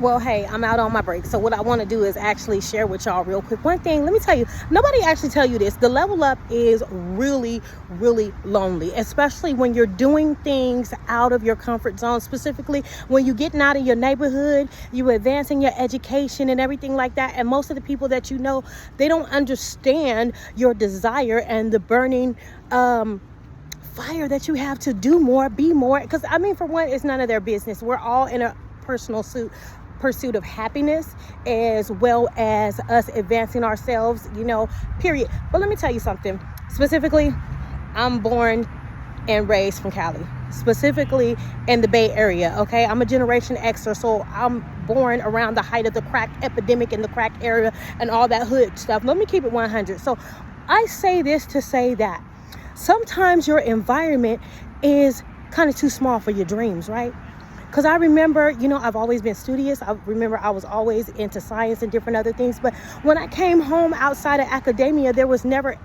Well, hey, I'm out on my break. So what I want to do is actually share with y'all real quick. One thing, let me tell you, nobody actually tell you this. The level up is really, really lonely, especially when you're doing things out of your comfort zone, specifically when you're getting out of your neighborhood, you're advancing your education and everything like that. And most of the people that you know, they don't understand your desire and the burning fire that you have to do more, be more. Because I mean, for one, it's none of their business. We're all in a personal pursuit of happiness, as well as us advancing ourselves, period. But let me tell you something. Specifically, I'm born and raised from Cali, specifically in the Bay Area. Okay, I'm a Generation Xer, so I'm born around the height of the crack epidemic in the crack area and all that hood stuff. Let me keep it 100. So I say this to say that sometimes your environment is kind of too small for your dreams, right? Because I remember, I've always been studious. I remember I was always into science and different other things. But when I came home outside of academia, there was never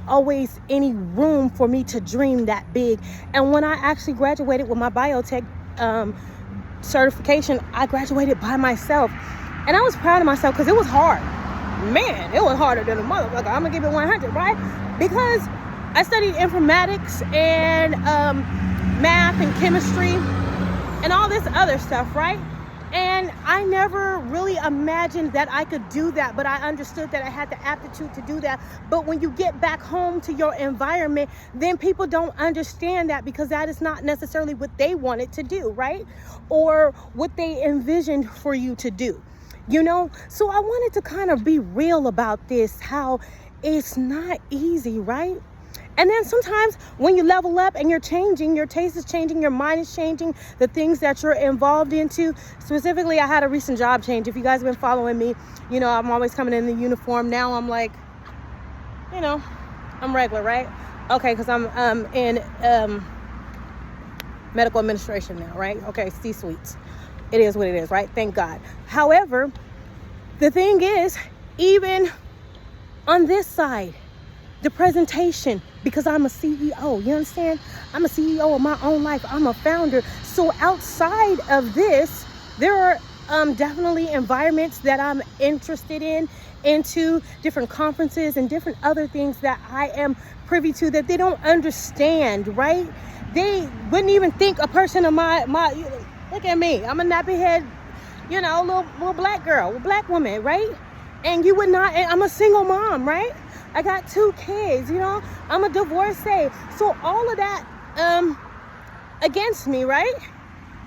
always any room for me to dream that big. And when I actually graduated with my biotech certification, I graduated by myself. And I was proud of myself because it was hard. Man, it was harder than a motherfucker. I'm going to give it 100, right? Because I studied informatics and math and chemistry and all this other stuff, right? And I never really imagined that I could do that, but I understood that I had the aptitude to do that. But when you get back home to your environment, then people don't understand that, because that is not necessarily what they wanted to do, right? Or what they envisioned for you to do, So I wanted to kind of be real about this, how it's not easy, right? And then sometimes when you level up and you're changing, your taste is changing, your mind is changing, the things that you're involved into. Specifically, I had a recent job change. If you guys have been following me, I'm always coming in the uniform. Now I'm like, I'm regular, right? Okay, because I'm in medical administration now, right? Okay, C-suites. It is what it is, right? Thank God. However, the thing is, even on this side, the presentation, because I'm a CEO, you understand? I'm a CEO of my own life. I'm a founder. So outside of this, there are definitely environments that I'm interested into different conferences and different other things that I am privy to that they don't understand, right? They wouldn't even think a person of my look at me. I'm a nappy head, little black girl, black woman, right? And you would not, and I'm a single mom, right? I got 2 kids, I'm a divorcee. So all of that against me, right?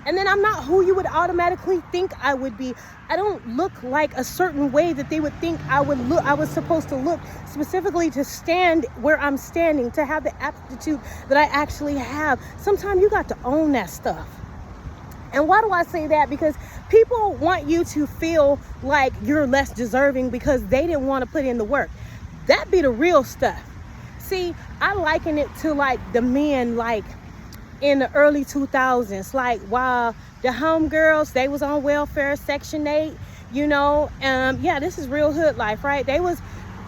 And then I'm not who you would automatically think I would be. I don't look like a certain way that they would think I would look. I was supposed to look, specifically to stand where I'm standing, to have the aptitude that I actually have. Sometimes you got to own that stuff. And why do I say that? Because people want you to feel like you're less deserving because they didn't want to put in the work. That be the real stuff. See, I liken it to like the men like in the early 2000s, like while the homegirls, they was on welfare, Section 8, this is real hood life, right? They was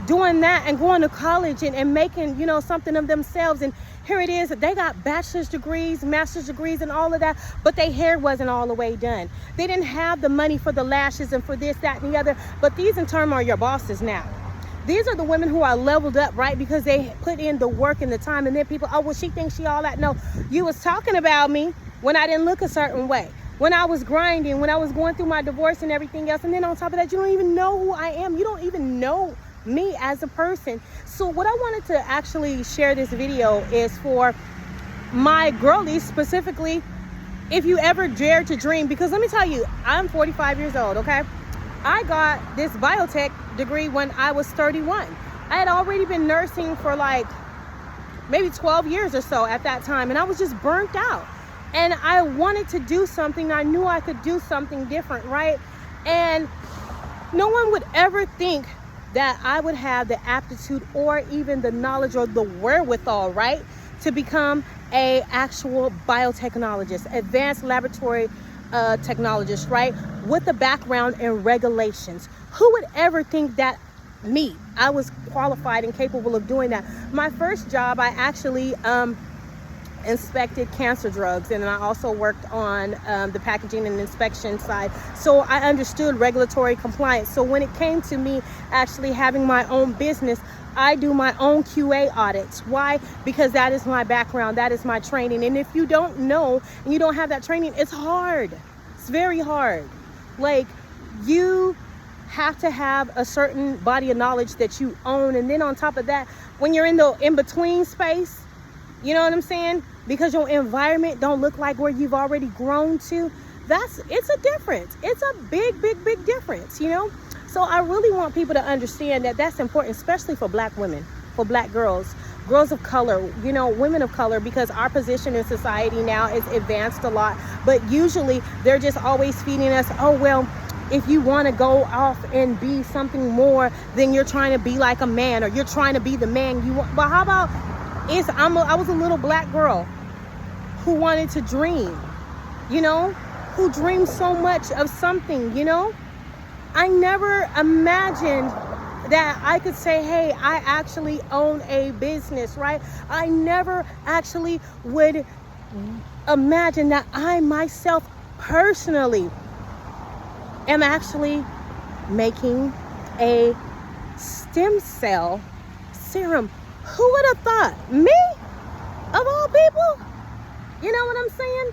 doing that and going to college and making, something of themselves. And here it is, they got bachelor's degrees, master's degrees and all of that, but their hair wasn't all the way done. They didn't have the money for the lashes and for this, that, and the other. But these in turn are your bosses now. These are the women who are leveled up, right? Because they put in the work and the time. And then people, oh, well, she thinks she all that. No, you was talking about me when I didn't look a certain way, when I was grinding, when I was going through my divorce and everything else. And then on top of that, you don't even know who I am. You don't even know me as a person. So what I wanted to actually share this video is for my girlies, specifically, if you ever dare to dream. Because let me tell you, I'm 45 years old, okay? I got this biotech degree when I was 31. I had already been nursing for like maybe 12 years or so at that time, and I was just burnt out. And I wanted to do something. I knew I could do something different, right? And no one would ever think that I would have the aptitude or even the knowledge or the wherewithal, right, to become a actual biotechnologist, advanced laboratory technologist, right, with a background in regulations. Who would ever think that me? I was qualified and capable of doing that. My first job, I actually inspected cancer drugs, and I also worked on the packaging and inspection side. So I understood regulatory compliance. So when it came to me actually having my own business, I do my own QA audits. Why? Because that is my background, that is my training. And if you don't know and you don't have that training, it's hard. It's very hard. Like, you have to have a certain body of knowledge that you own, and then on top of that, when you're in the in-between space, you know what I'm saying, because your environment don't look like where you've already grown to, it's a difference. It's a big difference, you know. So I really want people to understand that that's important, especially for Black women, for Black girls of color, you know, women of color, because our position in society now is advanced a lot, but usually they're just always feeding us, oh, well, if you want to go off and be something more, then you're trying to be like a man, or you're trying to be the man you want. But how about I was a little Black girl who wanted to dream, you know, who dreamed so much of something, you know. I never imagined that I could say, hey, I actually own a business, right? I never actually would imagine that I myself personally am actually making a stem cell serum. Who would have thought? Me? Of all people? You know what I'm saying?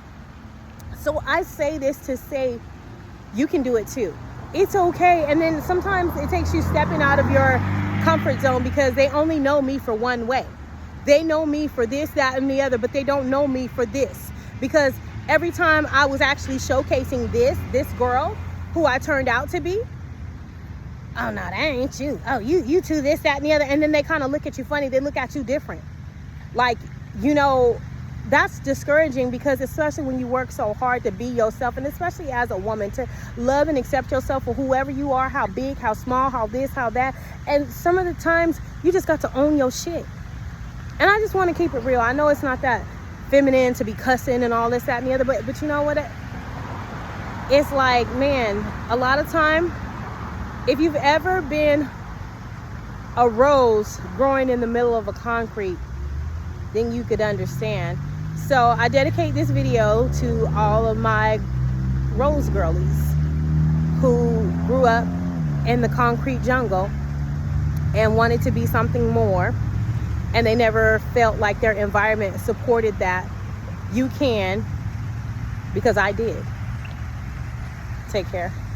So I say this to say, you can do it too. It's okay. And then sometimes it takes you stepping out of your comfort zone, because they only know me for one way. They know me for this, that, and the other, but they don't know me for this. Because every time I was actually showcasing this girl who I turned out to be, oh no, that ain't you. Oh, you too, this, that, and the other. And then they kind of look at you funny. They look at you different. Like, you know, that's discouraging, because especially when you work so hard to be yourself, and especially as a woman, to love and accept yourself for whoever you are, how big, how small, how this, how that. And some of the times you just got to own your shit. And I just want to keep it real. I know it's not that feminine to be cussing and all this, that, and the other, but you know what? It's like, man, a lot of time, if you've ever been a rose growing in the middle of a concrete, then you could understand. So I dedicate this video to all of my rose girlies who grew up in the concrete jungle and wanted to be something more, and they never felt like their environment supported that. You can, because I did. Take care.